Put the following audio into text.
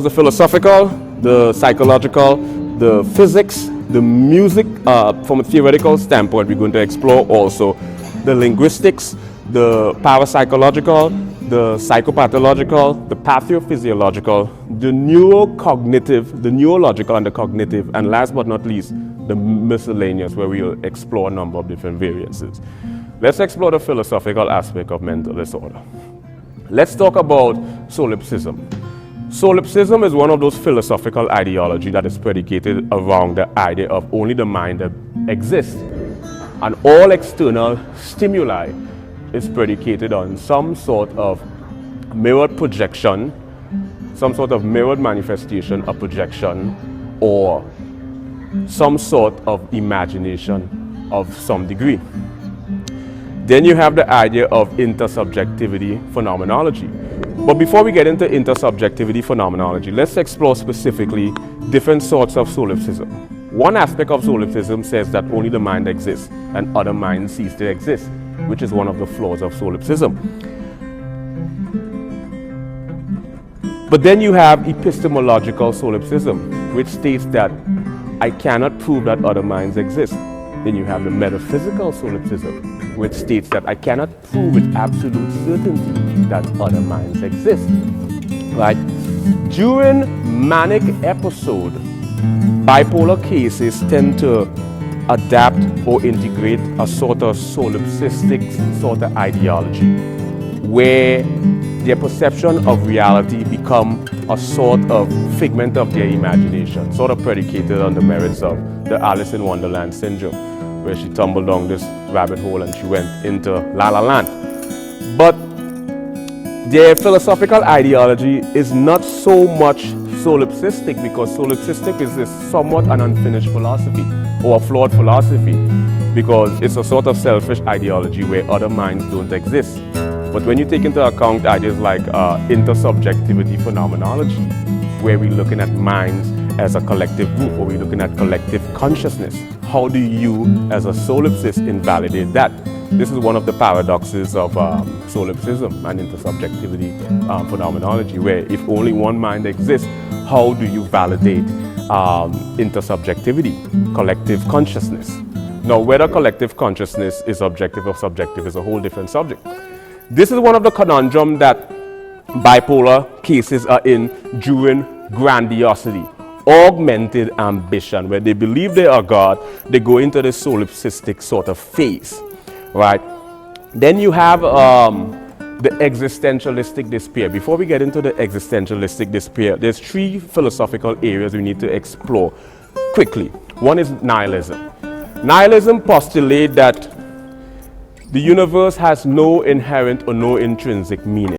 The philosophical, the psychological, the physics, the music, from a theoretical standpoint, we're going to explore also the linguistics, the parapsychological, the psychopathological, the pathophysiological, the neurocognitive, the neurological and the cognitive, and last but not least, the miscellaneous, where we'll explore a number of different variances. Let's explore the philosophical aspect of mental disorder. Let's talk about solipsism. Solipsism is one of those philosophical ideology that is predicated around the idea of only the mind that exists, and all external stimuli is predicated on some sort of mirrored projection, some sort of mirrored manifestation of projection, or some sort of imagination of some degree. Then you have the idea of intersubjectivity phenomenology. But before we get into intersubjectivity phenomenology, let's explore specifically different sorts of solipsism. One aspect of solipsism says that only the mind exists and other minds cease to exist, which is one of the flaws of solipsism. But then you have epistemological solipsism, which states that I cannot prove that other minds exist. Then you have the metaphysical solipsism, which states that I cannot prove with absolute certainty that other minds exist. Right? During manic episode, bipolar cases tend to adapt or integrate a sort of solipsistic sort of ideology, where their perception of reality become a sort of figment of their imagination, sort of predicated on the merits of the Alice in Wonderland syndrome, where she tumbled down this rabbit hole and she went into La La Land. But their philosophical ideology is not so much solipsistic, because solipsistic is somewhat an unfinished philosophy or a flawed philosophy, because it's a sort of selfish ideology where other minds don't exist. But when you take into account ideas like intersubjectivity phenomenology, where we're looking at minds as a collective group, or we're looking at collective consciousness, how do you, as a solipsist, invalidate that? This is one of the paradoxes of solipsism and intersubjectivity phenomenology, where if only one mind exists, how do you validate intersubjectivity, collective consciousness? Now, whether collective consciousness is objective or subjective is a whole different subject. This is one of the conundrum that bipolar cases are in during grandiosity, augmented ambition, where they believe they are God, they go into the solipsistic sort of phase, right? Then you have the existentialistic despair. Before we get into the existentialistic despair, there's three philosophical areas we need to explore quickly. One is nihilism. Nihilism postulates that the universe has no inherent or no intrinsic meaning.